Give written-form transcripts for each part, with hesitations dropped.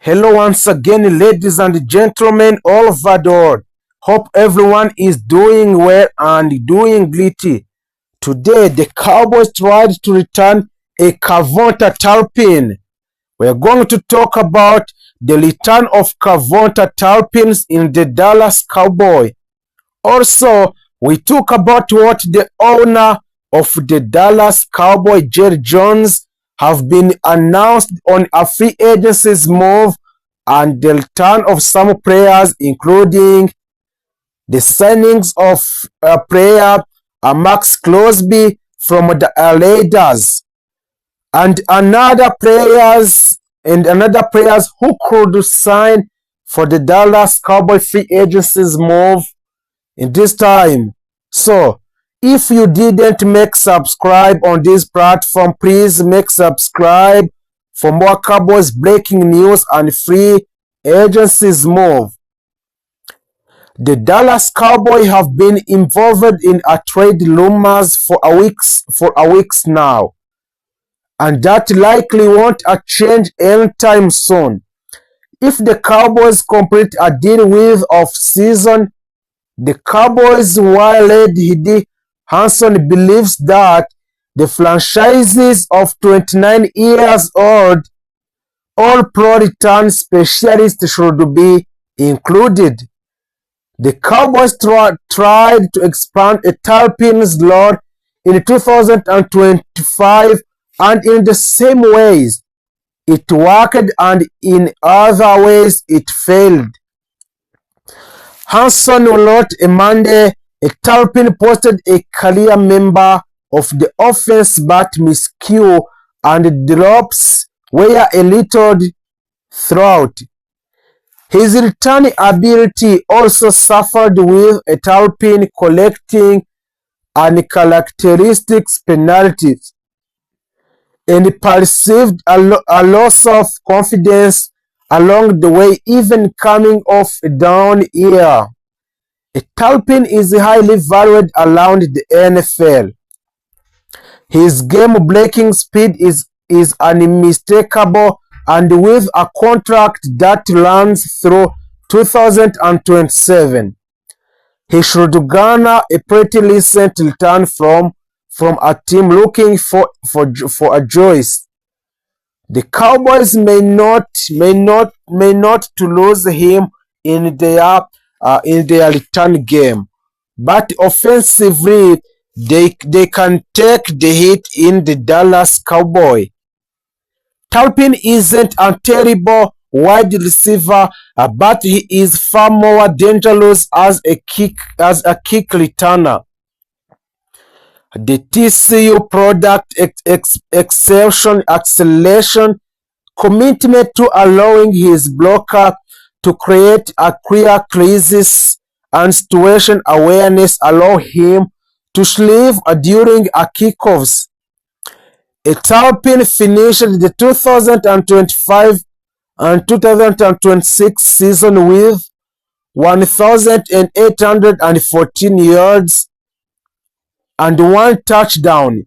Hello once again, ladies and gentlemen all over the world. Hope everyone is doing well and doing gritty. Today, the Cowboys tried to return a Kavonta Talpin. We're going to talk about the return of Kavonta Talpins in the Dallas Cowboy. Also, we talk about what the owner of the Dallas Cowboy, Jerry Jones, have been announced on a free agency's move and the return of some players, including the signings of a player, Maxx Crosby from the Raiders, and another players who could sign for the Dallas Cowboy free agency's move in this time. So, if you didn't make subscribe on this platform, please make subscribe for more Cowboys breaking news and free agencies move. The Dallas Cowboys have been involved in a trade rumors for a weeks now, and that likely won't change anytime soon. If the Cowboys complete a deal with off-season, the Cowboys' wild head Hanson believes that the franchise's of 29 years old All-Pro return specialist should be included. The Cowboys tried to expand a Talpin's load in 2025, and in the same ways it worked and in other ways it failed. Hanson wrote on Monday, a Talpin posted a career member of the offense but miscue and drops were a little throughout. His return ability also suffered with a Talpin collecting uncharacteristic penalties and perceived a loss of confidence along the way, even coming off a down year. A Talpin is highly valued around the NFL. His game-breaking speed is unmistakable, and with a contract that runs through 2027, he should garner a pretty decent return from a team looking for a choice. The Cowboys may not to lose him in their return game, but offensively they can take the hit in the Dallas Cowboy. Talpin isn't a terrible wide receiver, but he is far more dangerous as a kick returner. The TCU product acceleration, commitment to allowing his blocker to create a clear crisis, and situation awareness allow him to sleeve during a kickoffs. A Talpin finished the 2025 and 2026 season with 1,814 yards and 1 touchdown,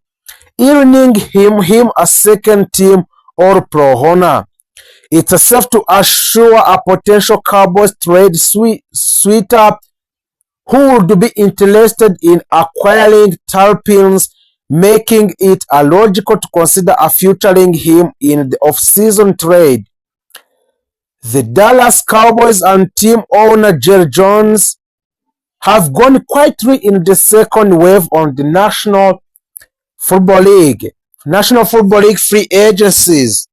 earning him a second-team All-Pro honor. It's safe to assure a potential Cowboys trade sweeter who would be interested in acquiring Talpins, making it logical to consider featuring him in the off-season trade. The Dallas Cowboys and team owner Jerry Jones have gone quietly in the second wave on the National Football League free agencies.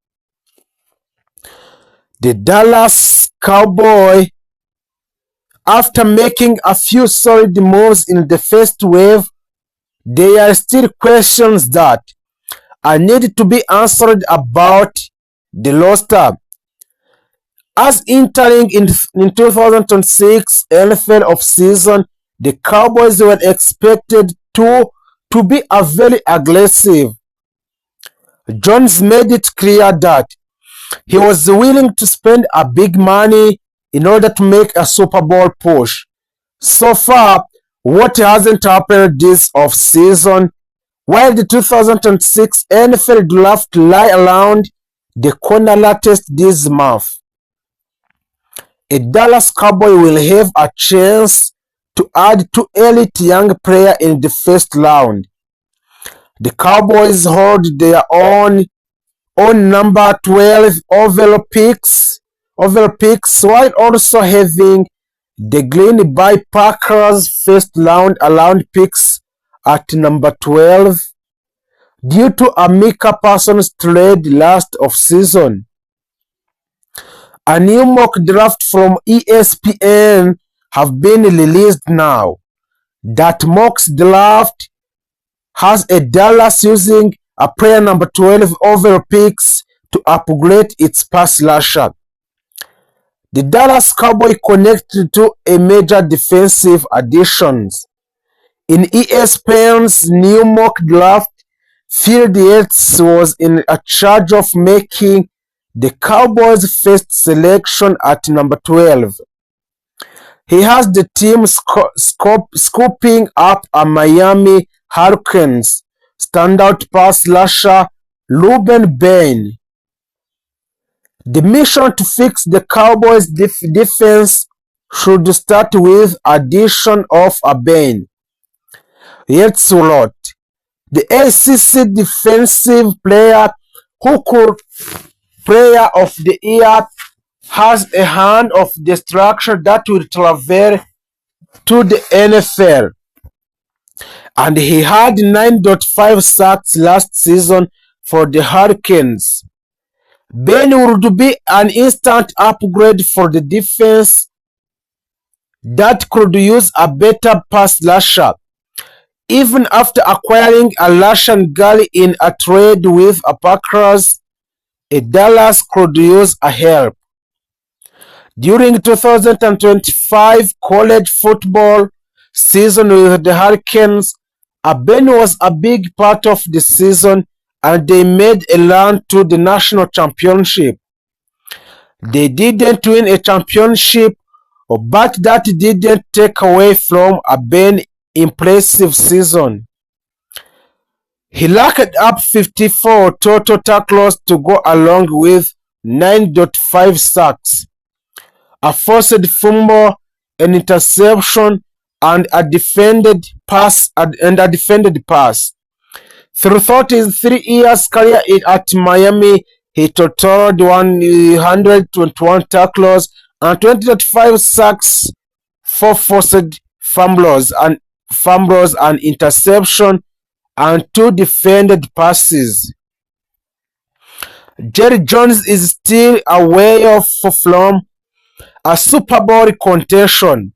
The Dallas Cowboys, after making a few solid moves in the first wave, there are still questions that need to be answered about the roster. As entering in 2006 NFL offseason, the Cowboys were expected to be very aggressive. Jones made it clear that he was willing to spend a big money in order to make a Super Bowl push. So far, what hasn't happened this offseason? While the 2006 NFL draft lie around the corner latest this month, a Dallas Cowboy will have a chance to add two elite young players in the first round. The Cowboys hold their own number 12 overall picks while also having the Green Bay Packers first round picks at number 12 due to a Micah Parsons trade last offseason. A new mock draft from ESPN have been released now. That mock draft has a Dallas using a player number 12 overall picks to upgrade its pass rusher. The Dallas Cowboys connected to a major defensive additions. In ESPN's new mock draft, Field Yates was in charge of making the Cowboys' first selection at number 12. He has the team scooping up a Miami Hurricanes standout pass rusher Ruben Bain. The mission to fix the Cowboys' defense should start with addition of a Bain. Yates wrote, the ACC defensive player who could player of the year has a hand of destruction that will travel to the NFL. And he had 9.5 sacks last season for the Hurricanes. Ben would be an instant upgrade for the defense that could use a better pass rusher. Even after acquiring a Russian Gully in a trade with a Packers, a Dallas could use a help. During 2025 college football season with the Hurricanes, Ben was a big part of the season and they made a run to the national championship. They didn't win a championship, but that didn't take away from Ben's impressive season. He racked up 54 total tackles to go along with 9.5 sacks, a forced fumble, an interception, and a defended pass. Throughout his 3 years career at Miami, he totaled 121 tackles and 25 sacks, 4 forced fumbles and interception, and 2 defended passes. Jerry Jones is still away from a Super Bowl contention.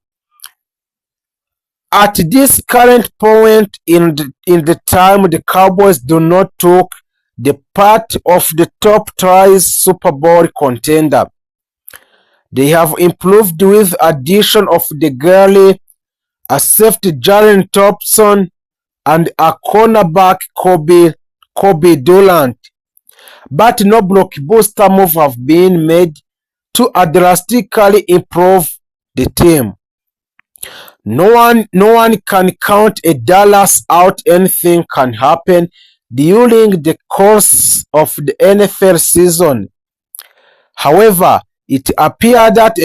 At this current point in the time, the Cowboys do not take the part of the top tries Super Bowl contender. They have improved with addition of the Gurley, a safety Jalen Thompson, and a cornerback Kobe Durant. But no blockbuster move have been made to drastically improve the team. No one can count a Dallas out. Anything can happen during the course of the NFL season. However, it appears that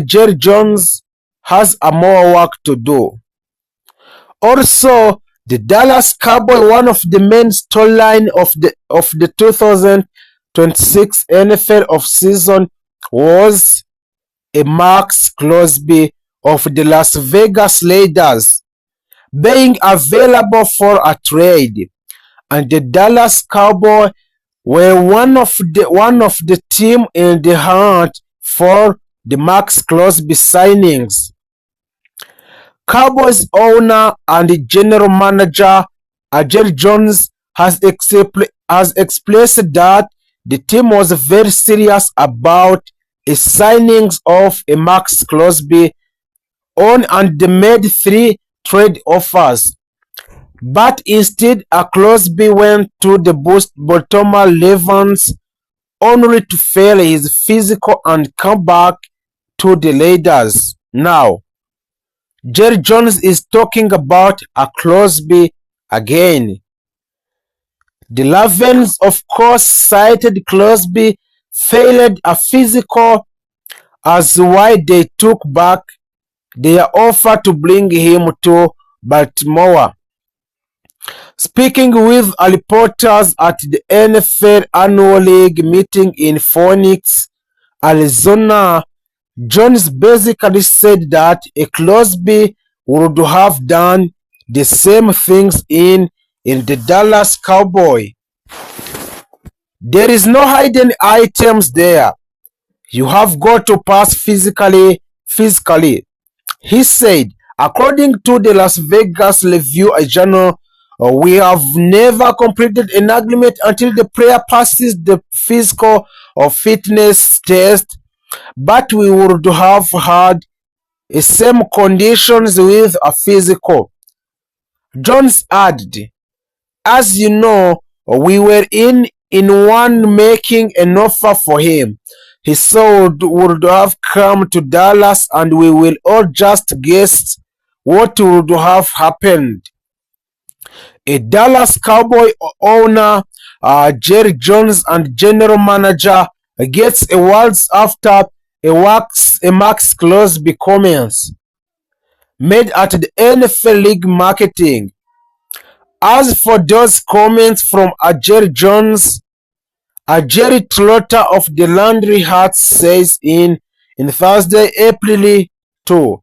Jerry Jones has more work to do. Also, the Dallas Cowboys, one of the main storylines of the 2026 NFL offseason was a Maxx Crosby of the Las Vegas Raiders being available for a trade, and the Dallas Cowboys were one of the team in the hunt for the Maxx Crosby signings. Cowboys owner and general manager Jerry Jones has expressed that the team was very serious about a signings of a Maxx Crosby and they made 3 trade offers. But instead, Crosby went to the Baltimore Ravens only to fail his physical and come back to the Raiders. Now, Jerry Jones is talking about Crosby again. The Ravens, of course, cited Crosby failed a physical as why they took back their offer to bring him to Baltimore. Speaking with reporters at the NFL Annual League meeting in Phoenix, Arizona, Jones basically said that Crosby would have done the same things in the Dallas Cowboys. There is no hidden items there. You have got to pass physically, he said. According to the Las Vegas Review-Journal, we have never completed an agreement until the player passes the physical or fitness test, but we would have had same conditions with a physical. Jones added, as you know, we were in one making an offer for him. He would have come to Dallas and we will all just guess what would have happened. A Dallas Cowboy owner, Jerry Jones, and general manager gets awards after a Maxx Crosby comments made at the NFL League Marketing. As for those comments from Jerry Jones, Jerry Trotter of the Laundry Hat says in Thursday, April 2,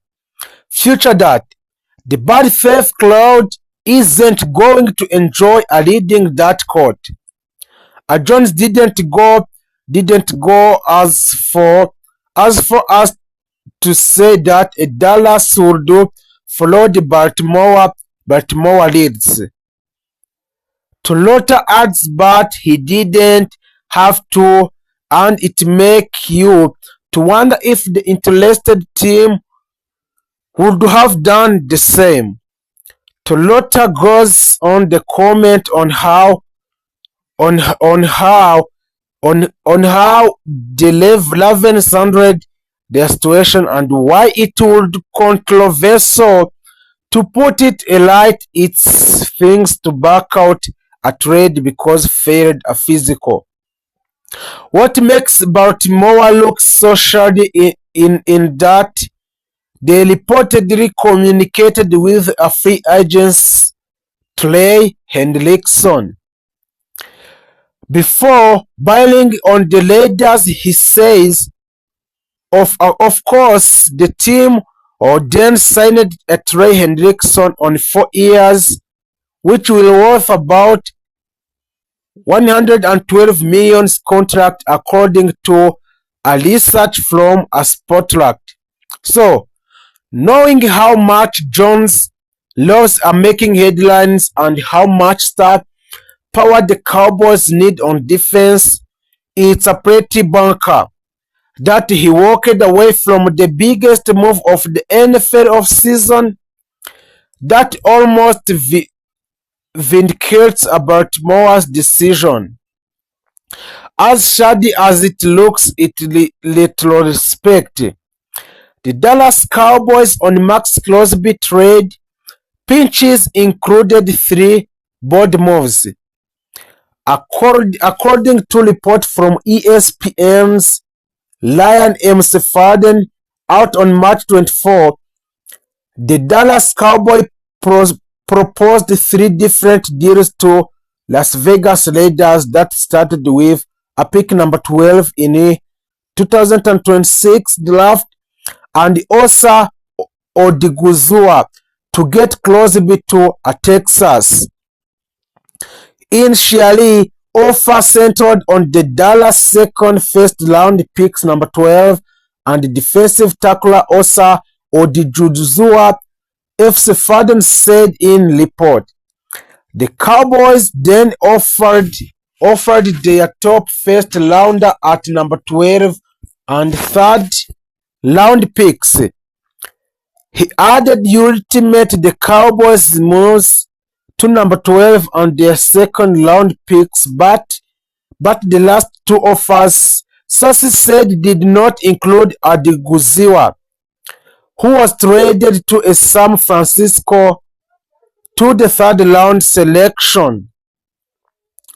future that the bad faith crowd isn't going to enjoy leading that court. Jones didn't go as far as to say that Dallas would follow the Baltimore leads. Trotter adds, but he didn't have to, and it makes you to wonder if the interested team would have done the same. Trotter goes on the comment on how the Ravens handled their situation and why it would be controversial, to put it light, it's things to back out a trade because failed a physical. What makes Baltimore look so shady in that they reportedly communicated with a free agent, Trey Hendrickson, before bailing on the Raiders. He says, of course, the team then signed a Trey Hendrickson on 4 years, which will worth about $112 million contract, according to a research from a Spotlight. So, knowing how much Jones loves making headlines and how much star power the Cowboys need on defense, it's a pretty bunker that he walked away from the biggest move of the NFL offseason. That almost vindicates Baltimore's decision. As shady as it looks in retrospect, the Dallas Cowboys on Maxx Crosby trade pinches included 3 board moves. According to report from ESPN's Ryan M. Faden out on March 24, the Dallas Cowboys proposed 3 different deals to Las Vegas Raiders that started with a pick number 12 in the 2026 draft and Osa Odiguzua to get Crosby to Texas. Initially, offer centered on the Dallas second first-round picks number 12 and defensive tackler Osa Odiguzua, FC Faden said in report. The Cowboys then offered their top first rounder at number 12 and third round picks. He added ultimate the Cowboys moves to number 12 and their second round picks, but the last 2 offers, sources said, did not include Odiguzua, who was traded to San Francisco to the 3rd round selection.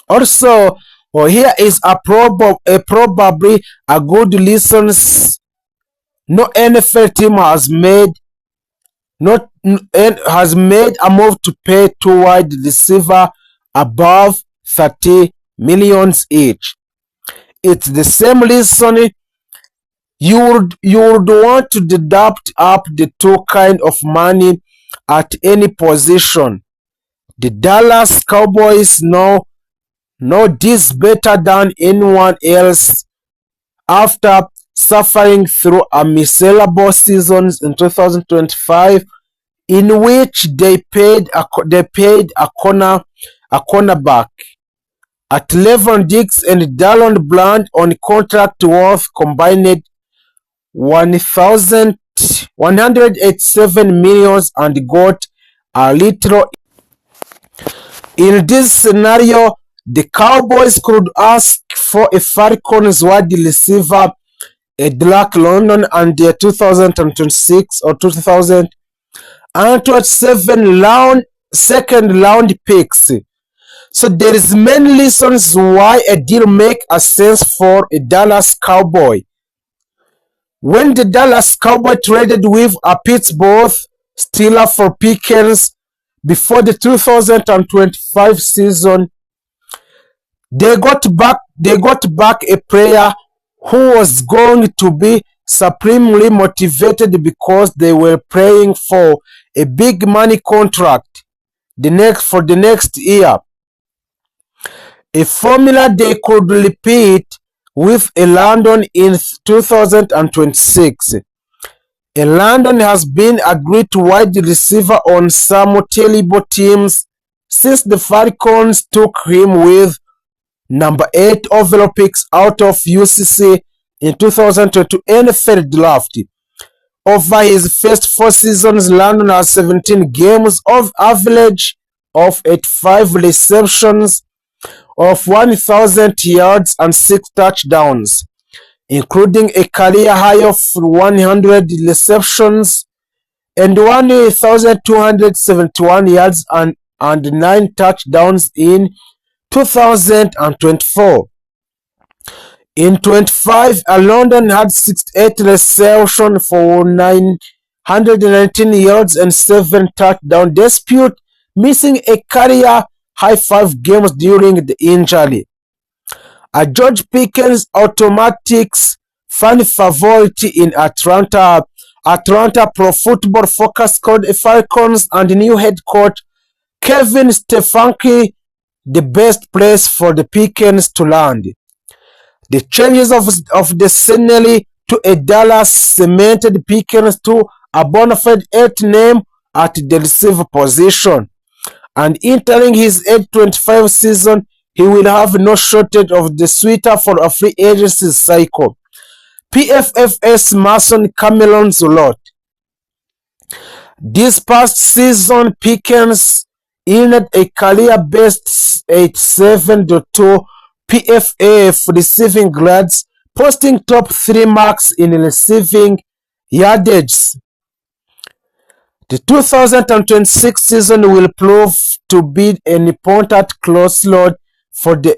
Also, here is probably a good listen No NFL team has made a move to pay two wide receiver above 30 million each. It's the same reason you would want to deduct up the two kind of money at any position. The Dallas Cowboys know this better than anyone else after suffering through a miserable season in 2025, in which they paid a cornerback at Levon Diggs and Dallon Bland on contract worth combined 187 million and got a little. In this scenario, the Cowboys could ask for a Falcons wide receiver, a Drake London, and their 2026 or 2027 second round picks. So there is many reasons why a deal make a sense for a Dallas Cowboy. When the Dallas Cowboys traded with a Pittsburgh Steelers for Pickens before the 2025 season, they got back a player who was going to be supremely motivated because they were paying for a big money contract for the next year. A formula they could repeat with a London in 2026. A London has been a great wide receiver on some terrible teams since the Falcons took him with number 8 overall picks out of UCC in 2022 NFL draft. Over his first 4 seasons, London has 17 games of average of 85 receptions of 1,000 yards and 6 touchdowns, including a career high of 100 receptions and 1,271 yards and 9 touchdowns in 2024. In 25, London had 68 receptions for 919 yards and 7 touchdowns, despite missing a career high 5 games during the injury. A George Pickens automatics fan favorite in Atlanta Pro Football Focus called Falcons and new head coach Kevin Stefanski the best place for the Pickens to land. The changes of the scenery to a Dallas cemented Pickens to a bona fide 8th name at the receiver position, and entering his 825 season, he will have no shortage of the suitor for a free agency cycle. PFF's Mason Cameron Zulot. This past season, Pickens earned a career-best 87.2 PFF receiving grades, posting top 3 marks in receiving yardage. The 2026 season will prove to be an important crossroad for the